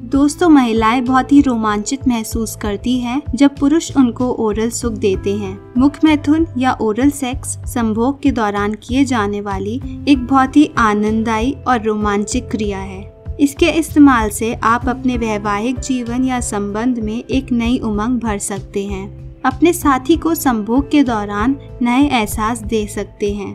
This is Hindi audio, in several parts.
दोस्तों, महिलाएं बहुत ही रोमांचित महसूस करती हैं जब पुरुष उनको ओरल सुख देते हैं। मुख मैथुन या ओरल सेक्स संभोग के दौरान किए जाने वाली एक बहुत ही आनंददायी और रोमांचक क्रिया है। इसके इस्तेमाल से आप अपने वैवाहिक जीवन या संबंध में एक नई उमंग भर सकते हैं। अपने साथी को संभोग के दौरान नए एहसास दे सकते हैं।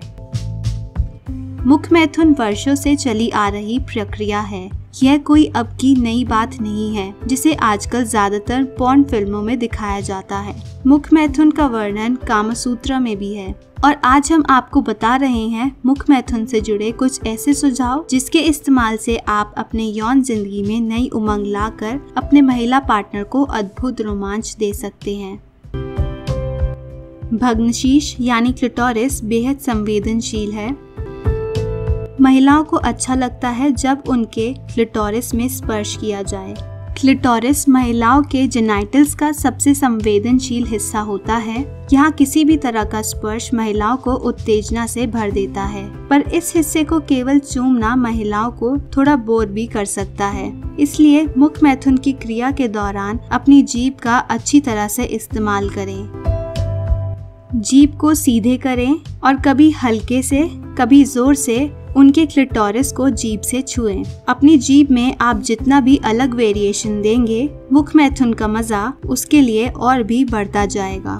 मुख मैथुन वर्षों से चली आ रही प्रक्रिया है। यह कोई अब की नई बात नहीं है जिसे आजकल ज्यादातर पॉर्न फिल्मों में दिखाया जाता है। मुख मैथुन का वर्णन कामसूत्र में भी है और आज हम आपको बता रहे हैं मुख मैथुन से जुड़े कुछ ऐसे सुझाव जिसके इस्तेमाल से आप अपने यौन जिंदगी में नई उमंग लाकर अपने महिला पार्टनर को अद्भुत रोमांच दे सकते हैं। भग्नशीश यानी क्लिटोरिस बेहद संवेदनशील है। महिलाओं को अच्छा लगता है जब उनके क्लिटोरिस में स्पर्श किया जाए। क्लिटोरिस महिलाओं के जेनाइटल्स का सबसे संवेदनशील हिस्सा होता है। यहाँ किसी भी तरह का स्पर्श महिलाओं को उत्तेजना से भर देता है, पर इस हिस्से को केवल चूमना महिलाओं को थोड़ा बोर भी कर सकता है। इसलिए मुख मैथुन की क्रिया के दौरान अपनी जीभ का अच्छी तरह से इस्तेमाल करें। जीभ को सीधे करें और कभी हल्के से कभी जोर से उनके क्लिटोरिस को जीभ से छुएं। अपनी जीभ में आप जितना भी अलग वेरिएशन देंगे, मुख मैथुन का मजा उसके लिए और भी बढ़ता जाएगा।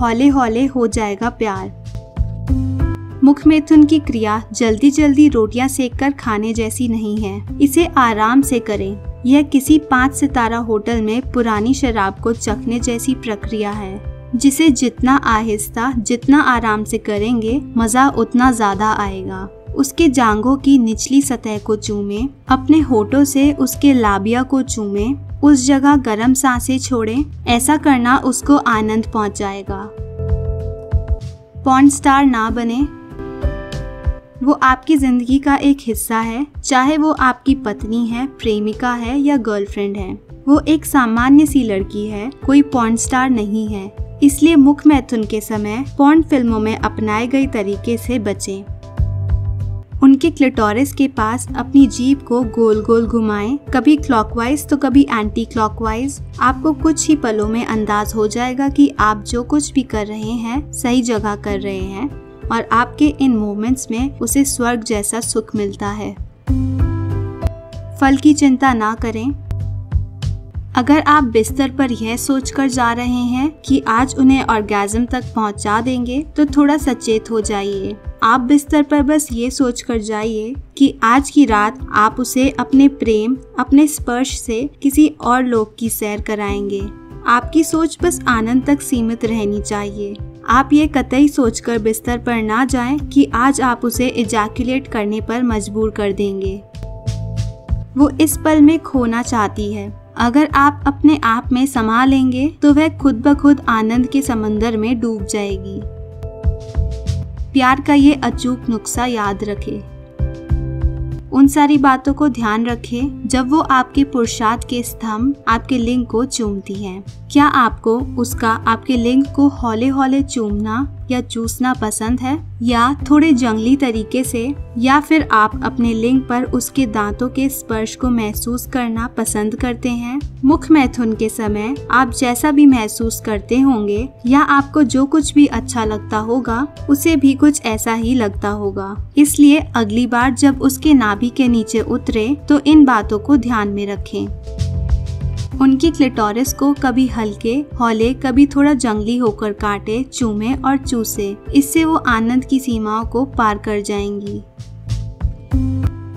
हौले हौले हो जाएगा प्यार। मुख मैथुन की क्रिया जल्दी जल्दी रोटियां सेककर खाने जैसी नहीं है। इसे आराम से करें। यह किसी 5 सितारा होटल में पुरानी शराब को चखने जैसी प्रक्रिया है, जिसे जितना आहिस्ता जितना आराम से करेंगे मजा उतना ज्यादा आएगा। उसके जांघों की निचली सतह को चूमें, अपने होठों से उसके लाबिया को चूमें, उस जगह गर्म सांसें छोड़ें। ऐसा करना उसको आनंद पहुंचाएगा। पॉर्न स्टार ना बने। वो आपकी जिंदगी का एक हिस्सा है, चाहे वो आपकी पत्नी है, प्रेमिका है या गर्लफ्रेंड है। वो एक सामान्य सी लड़की है, कोई पॉर्न स्टार नहीं है। इसलिए मुख मैथुन के समय पॉर्न फिल्मों में अपनाए गए तरीके से बचें। उनके क्लिटोरिस के पास अपनी जीभ को गोल गोल घुमाएं, कभी क्लॉकवाइज तो कभी एंटी क्लॉकवाइज। आपको कुछ ही पलों में अंदाज हो जाएगा कि आप जो कुछ भी कर रहे हैं सही जगह कर रहे हैं और आपके इन मूवमेंट्स में उसे स्वर्ग जैसा सुख मिलता है। फल की चिंता ना करें। अगर आप बिस्तर पर यह सोचकर जा रहे हैं कि आज उन्हें ऑर्गेज़म तक पहुंचा देंगे तो थोड़ा सचेत हो जाइए। आप बिस्तर पर बस ये सोचकर जाइए कि आज की रात आप उसे अपने प्रेम, अपने स्पर्श से किसी और लोक की सैर कराएंगे। आपकी सोच बस आनंद तक सीमित रहनी चाहिए। आप ये कतई सोचकर बिस्तर पर ना जाएं कि आज आप उसे इजैकुलेट करने पर मजबूर कर देंगे। वो इस पल में खोना चाहती है। अगर आप अपने आप में समा लेंगे तो वह खुद ब खुद आनंद के समंदर में डूब जाएगी। प्यार का ये अचूक नुस्खा याद रखें। उन सारी बातों को ध्यान रखें जब वो आपके पुरुषार्थ के स्तंभ, आपके लिंग को चूमती हैं। क्या आपको उसका आपके लिंग को हौले हौले चूमना या चूसना पसंद है, या थोड़े जंगली तरीके से, या फिर आप अपने लिंग पर उसके दांतों के स्पर्श को महसूस करना पसंद करते हैं? मुख मैथुन के समय आप जैसा भी महसूस करते होंगे या आपको जो कुछ भी अच्छा लगता होगा उसे भी कुछ ऐसा ही लगता होगा। इसलिए अगली बार जब उसके नाभि के नीचे उतरे तो इन बातों को ध्यान में रखें। उनकी क्लिटोरिस को कभी हल्के हौले कभी थोड़ा जंगली होकर काटे, चूमे और चूसे। इससे वो आनंद की सीमाओं को पार कर जाएंगी।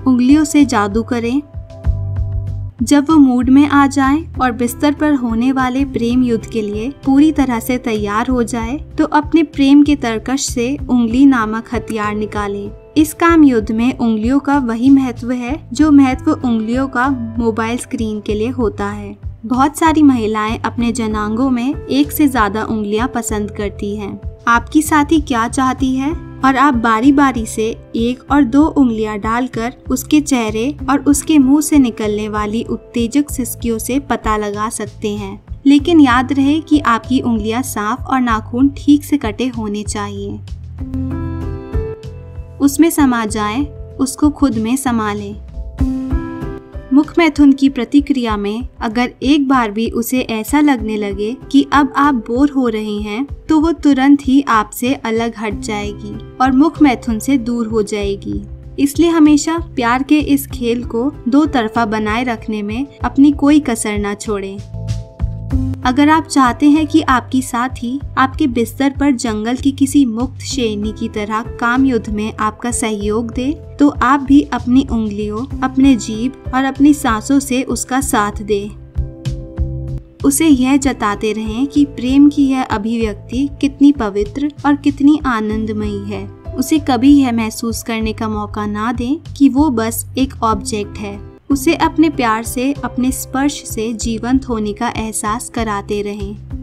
उंगलियों से जादू करें। जब वो मूड में आ जाए और बिस्तर पर होने वाले प्रेम युद्ध के लिए पूरी तरह से तैयार हो जाए तो अपने प्रेम के तरकश से उंगली नामक हथियार निकालें। इस काम युद्ध में उंगलियों का वही महत्व है जो महत्व उंगलियों का मोबाइल स्क्रीन के लिए होता है। बहुत सारी महिलाएं अपने जनांगों में एक से ज्यादा उंगलियां पसंद करती हैं। आपकी साथी क्या चाहती है? और आप बारी बारी से 1 और 2 उंगलियां डालकर उसके चेहरे और उसके मुंह से निकलने वाली उत्तेजक सिसकियों से पता लगा सकते हैं। लेकिन याद रहे कि आपकी उंगलियां साफ और नाखून ठीक से कटे होने चाहिए। उसमें समा जाएं, उसको खुद में समा लें। मुख मैथुन की प्रतिक्रिया में अगर एक बार भी उसे ऐसा लगने लगे कि अब आप बोर हो रहे हैं, तो वो तुरंत ही आपसे अलग हट जाएगी और मुख मैथुन से दूर हो जाएगी। इसलिए हमेशा प्यार के इस खेल को 2 तरफा बनाए रखने में अपनी कोई कसर ना छोड़ें। अगर आप चाहते हैं कि आपकी साथी आपके बिस्तर पर जंगल की किसी मुक्त शेरनी की तरह काम युद्ध में आपका सहयोग दे, तो आप भी अपनी उंगलियों, अपने जीभ और अपनी सांसों से उसका साथ दें। उसे यह जताते रहें कि प्रेम की यह अभिव्यक्ति कितनी पवित्र और कितनी आनंदमयी है। उसे कभी यह महसूस करने का मौका ना दें कि वो बस एक ऑब्जेक्ट है। उसे अपने प्यार से, अपने स्पर्श से जीवंत होने का एहसास कराते रहें।